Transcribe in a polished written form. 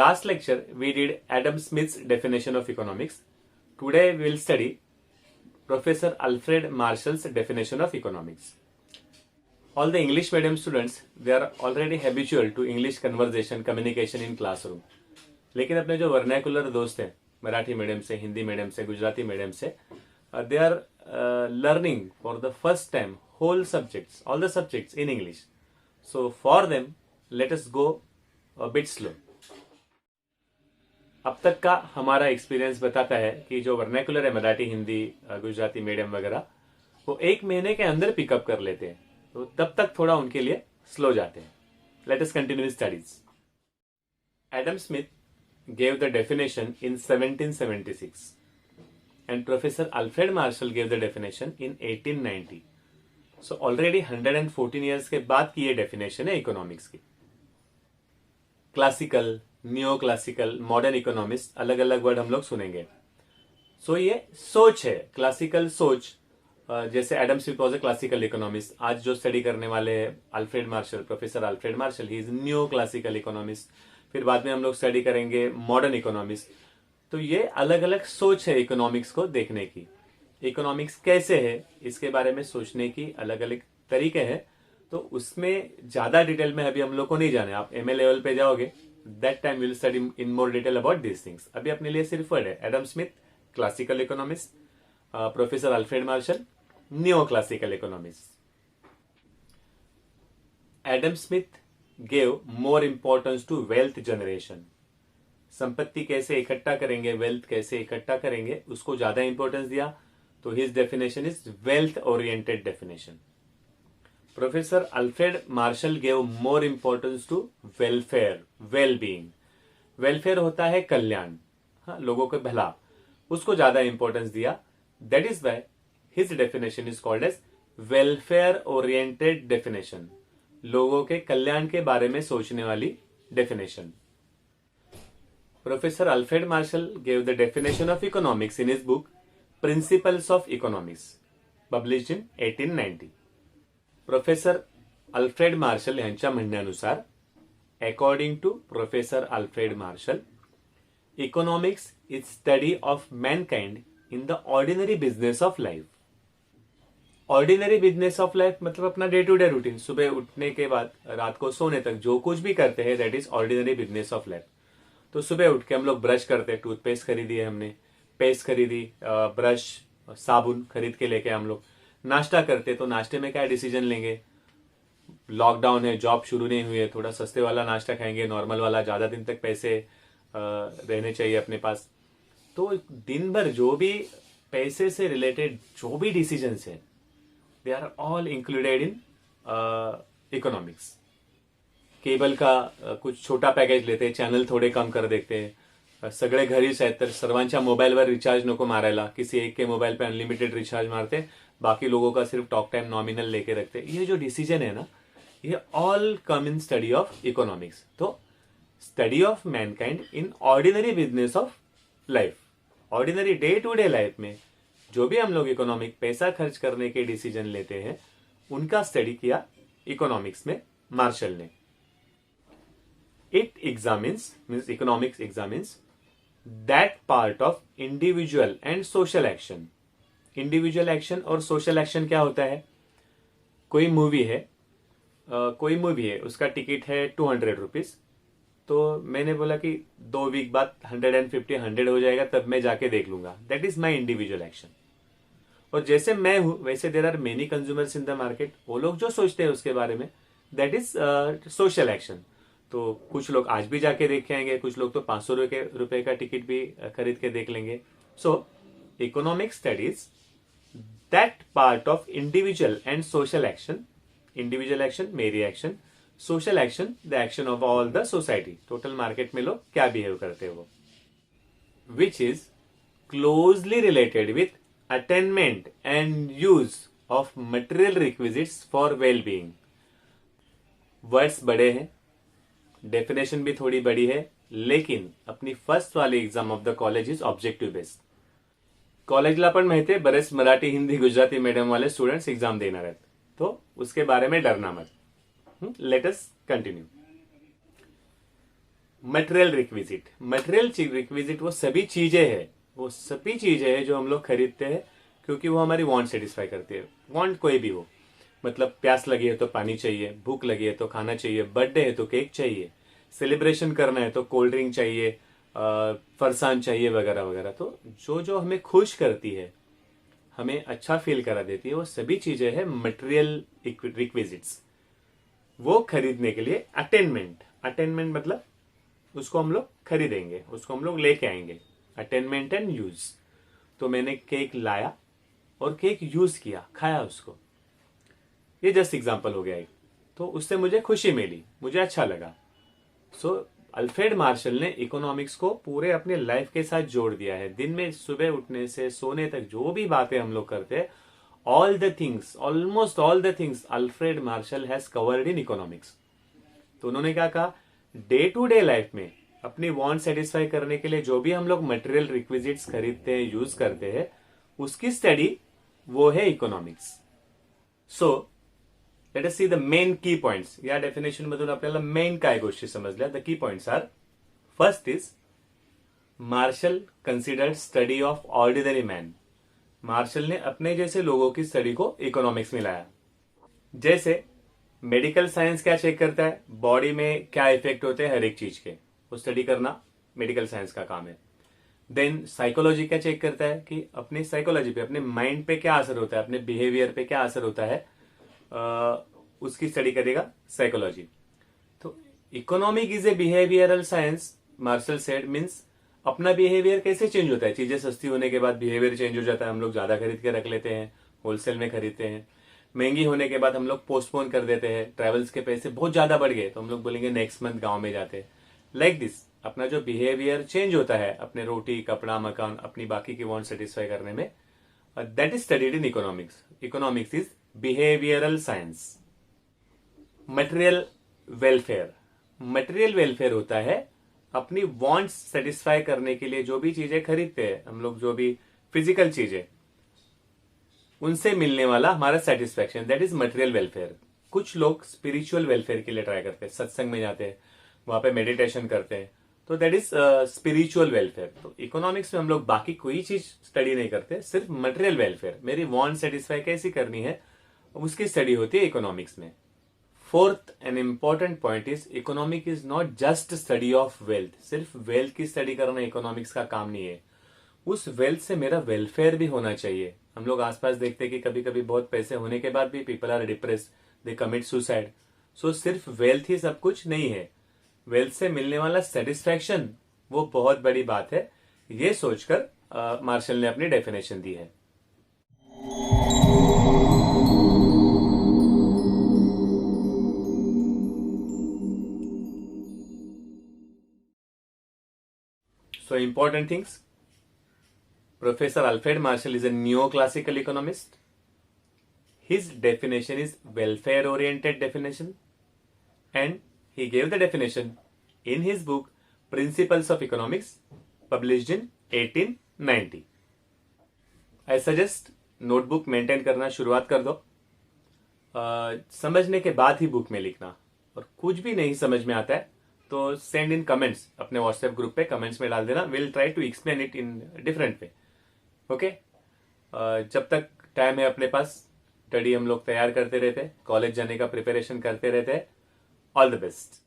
last lecture, we did Adam Smith's definition of economics. Today, we will study Professor Alfred Marshall's definition of economics. All the English medium students, they are already habitual to English conversation, communication in classroom. लेकिन अपने जो vernacular दोस्त हैं, Marathi medium से, Hindi medium से, Gujarati medium से, they are learning for the first time whole subjects, all the subjects in English. So for them, let us go a bit slow. अब तक का हमारा एक्सपीरियंस बताता है कि जो वर्नैकुलर है मराठी, हिंदी, गुजराती मीडियम वगैरह, वो 1 महीने के अंदर पिकअप कर लेते हैं, तो तब तक थोड़ा उनके लिए स्लो जाते हैं. Let us continue studies. Adam Smith gave the definition in 1776 and Professor Alfred Marshall gave the definition in 1890. So already 114 years के बाद की ये definition है इकोनॉमिक्स की. क्लासिकल, न्यो क्लासिकल, मॉडर्न इकोनॉमिस्ट, अलग अलग वर्ड हम लोग सुनेंगे. सो ये सोच है, क्लासिकल सोच. जैसे Adam Smith was a classical economist, आज जो स्टडी करने वाले Alfred Marshall, professor Alfred martial, he is new classical economist. फिर बाद में हम लोग स्टडी करेंगे मॉडर्न इकोनॉमिक्स. तो ये अलग अलग सोच है इकोनॉमिक्स को देखने की. इकोनॉमिक्स कैसे है इसके बारे में सोचने की अलग अलग तरीके हैं. तो उसमें ज्यादा डिटेल में अभी हम लोग को नहीं जाने. आप एमए लेवल पे जाओगे, that time will study in more detail about this things. अभी अपने लिए सिर्फ वर्ड है Adam Smith, classical economist, professor Alfred martial, new classical economist. Adam Smith gave more importance to wealth generation. संपत्ति कैसे इकट्ठा करेंगे, वेल्थ कैसे इकट्ठा करेंगे, उसको ज्यादा इंपॉर्टेंस दिया. तो his definition is wealth oriented definition. Professor Alfred Marshall gave more importance to welfare, well being. Welfare होता है कल्याण, हाँ, लोगों का भला, उसको ज्यादा इंपॉर्टेंस दिया. That is why his definition is called as welfare oriented definition. लोगों के कल्याण के बारे में सोचने वाली definition. Professor Alfred Marshall gave the definition of economics in his book principles of economics, published in 1890. Professor Alfred Marshall यांच्या म्हणण्यानुसार, according to professor Alfred Marshall, economics is study of mankind in the ordinary business of life. Ordinary business of life मतलब अपना day to day routine, सुबह उठने के बाद रात को सोने तक जो कुछ भी करते हैं, that is ordinary business of life. तो सुबह उठ के हम लोग ब्रश करते हैं, टूथपेस्ट खरीदी है हमने, पेस्ट खरीदी, ब्रश, साबुन खरीद के लेके हम लोग नाश्ता करते. तो नाश्ते में क्या डिसीजन लेंगे, लॉकडाउन है, जॉब शुरू नहीं हुई है, थोड़ा सस्ते वाला नाश्ता खाएंगे, नॉर्मल वाला, ज्यादा दिन तक पैसे रहने चाहिए अपने पास. तो दिन भर जो भी पैसे से रिलेटेड जो भी डिसीजन है, they are all included in economics. Cable का कुछ छोटा पॅकेज लेते, चॅनल थोडे कम कर देते, सगळे घरीच आहेत तर सर्वांच्या मोबाईलवर रिचार्ज नको मारायला, किसी एक के मोबाइल पे अनलिमिटेड रिचार्ज मारते, बाकी लोगों का सिर्फ टॉक टाइम नॉमिनल लेके रखते. ये जो डिसीजन है ना, ये all come in study of economics. तो study of mankind in ordinary business of life, ordinary day to day life में जो भी हम लोग इकोनॉमिक पैसा खर्च करने के डिसीजन लेते हैं, उनका स्टडी किया इकोनॉमिक्स में मार्शल ने. It examines, means economics examines that part of individual and social action. Individual action और सोशल एक्शन क्या होता है. कोई मूवी है, उसका टिकट है 200 रुपीज. तो मैंने बोला कि 2 वीक बाद 150 हो जाएगा, तब मैं जाके देख लूंगा. That is my individual action. और जैसे मैं हूं वैसे there are many consumers in the market, वो लोग जो सोचते हैं उसके बारे में, दैट इज सोशल एक्शन. तो कुछ लोग आज भी जाके देख के आएंगे, कुछ लोग तो 500 रुपए का टिकट भी खरीद के देख लेंगे. So economic studies that part of individual and social action. Individual action मेरी action, social action the action of all the society. Total market में लोग क्या बिहेव करते हैं वो, which is closely related with attainment and use of material requisites for well being. Words बड़े हैं, definition भी थोड़ी बड़ी है, लेकिन अपनी फर्स्ट वाली exam of the college is objective based. कॉलेजला पण माहिती आहे बरेच मराठी, हिंदी, गुजराती मीडियम वाले स्टुडंट्स एग्जाम देणार आहेत, तो उसके बारे में डरना मत. Let us continue. Material requisite, material requisite वो सभी चीजें हैं, वो सभी चीजें हैं जो हम लोग खरीदते हैं क्योंकि वो हमारी वांट सेटिस्फाई करती है। वांट कोई भी हो, मतलब प्यास लगी है तो पानी चाहिए, भूख लगी है तो खाना चाहिए, बर्थडे है तो केक चाहिए, सेलिब्रेशन करना है तो कोल्ड ड्रिंक चाहिए, फरसान चाहिए, वगैरह वगैरह। तो जो जो हमें खुश करती है, हमें अच्छा फील करा देती है, वो सभी चीजें हैं मटेरियल रिक्विजिट्स। वो खरीदने के लिए अटेनमेंट, अटेनमेंट मतलब उसको हम लोग खरीदेंगे, उसको हम लोग लेके आएंगे। Attainment and use. तो मैंने केक लाया और केक यूज किया, खाया उसको, ये जस्ट एग्जांपल हो गया एक। तो उससे मुझे खुशी मिली, मुझे अच्छा लगा। सो अल्फ्रेड मार्शल ने इकोनॉमिक्स को पूरे अपने लाइफ के साथ जोड़ दिया है। दिन में सुबह उठने से सोने तक जो भी बातें हम लोग करते हैं, all the things, almost all the things Alfred Marshall has covered in economics. तो उन्होंने क्या कहा, डे टू डे लाइफ में अपनी वांट सेटिस्फाई करने के लिए जो भी हम लोग मटेरियल रिक्विजिट्स खरीदते हैं, यूज करते हैं, उसकी स्टडी वो है economics. So let us see the main key points. या डेफिनेशन मधून आपल्याला मेन काय गोष्टी समजल्या। The key points are, first is Marshall considered study of ordinary man. Marshall ने अपने जैसे लोगों की स्टडी को इकोनॉमिक्स में लाया। जैसे मेडिकल साइंस क्या चेक करता है, बॉडी में क्या इफेक्ट होते हैं हर एक चीज के, वो स्टडी करना मेडिकल साइंस का काम है। देन साइकोलॉजी क्या चेक करता है कि अपनी साइकोलॉजी पे, अपने माइंड पे क्या असर होता है, अपने बिहेवियर पे क्या असर होता है, उसकी स्टडी करेगा साइकोलॉजी। तो economic is a behavioural science, Marshall said, means अपना बिहेवियर कैसे चेंज होता है। चीजें सस्ती होने के बाद बिहेवियर चेंज हो जाता है, हम लोग ज्यादा खरीद के रख लेते हैं, होलसेल में खरीदते हैं। महंगी होने के बाद हम लोग पोस्टपोन कर देते हैं, ट्रेवल्स के पैसे बहुत ज्यादा बढ़ गए तो हम लोग बोलेंगे नेक्स्ट मंथ गांव में जाते हैं। लाइक दिस अपना जो बिहेवियर चेंज होता है अपने रोटी कपड़ा मकान अपनी बाकी की वांट सेटिस्फाई करने में, that is studied in economics. Economics is behavioural science. Material welfare, material welfare होता है अपनी वांट्स सेटिस्फाई करने के लिए जो भी चीजें खरीदते हैं हम लोग, जो भी फिजिकल चीजें, उनसे मिलने वाला हमारा satisfaction, that is material welfare. कुछ लोग स्पिरिचुअल वेलफेयर के लिए ट्राई करते हैं, सत्संग में जाते हैं, वहां पे मेडिटेशन करते हैं, तो दैट इज स्पिरिचुअल वेलफेयर। तो इकोनॉमिक्स में हम लोग बाकी कोई चीज स्टडी नहीं करते, सिर्फ मटेरियल वेलफेयर, मेरी वांट सेटिस्फाई कैसी करनी है उसकी स्टडी होती है इकोनॉमिक्स में। Fourth and important point is economic is not just study of wealth. सिर्फ वेल्थ की स्टडी करना इकोनॉमिक्स का काम नहीं है, उस वेल्थ से मेरा वेलफेयर भी होना चाहिए। हम लोग आसपास देखते हैं कि कभी कभी बहुत पैसे होने के बाद भी people are depress, they commit suicide. So सिर्फ वेल्थ ही सब कुछ नहीं है, वेल्थ से मिलने वाला सेटिस्फैक्शन वो बहुत बड़ी बात है। ये सोचकर मार्शल ने अपनी डेफिनेशन दी है। So important things. Professor Alfred Marshall is a neoclassical economist. His definition is welfare-oriented definition, and he gave the definition in his book Principles of Economics, published in 1890. I suggest notebook maintain करना शुरुआत कर दो। समझने के बाद ही book में लिखना, और कुछ भी नहीं समझ में आता है तो सेंड इन कमेंट्स, अपने व्हाट्सएप ग्रुप पे कमेंट्स में डाल देना। Will try to explain it in different way. Okay, जब तक टाइम है अपने पास, स्टडी हम लोग तैयार करते रहते, कॉलेज जाने का प्रिपरेशन करते रहते। All the best.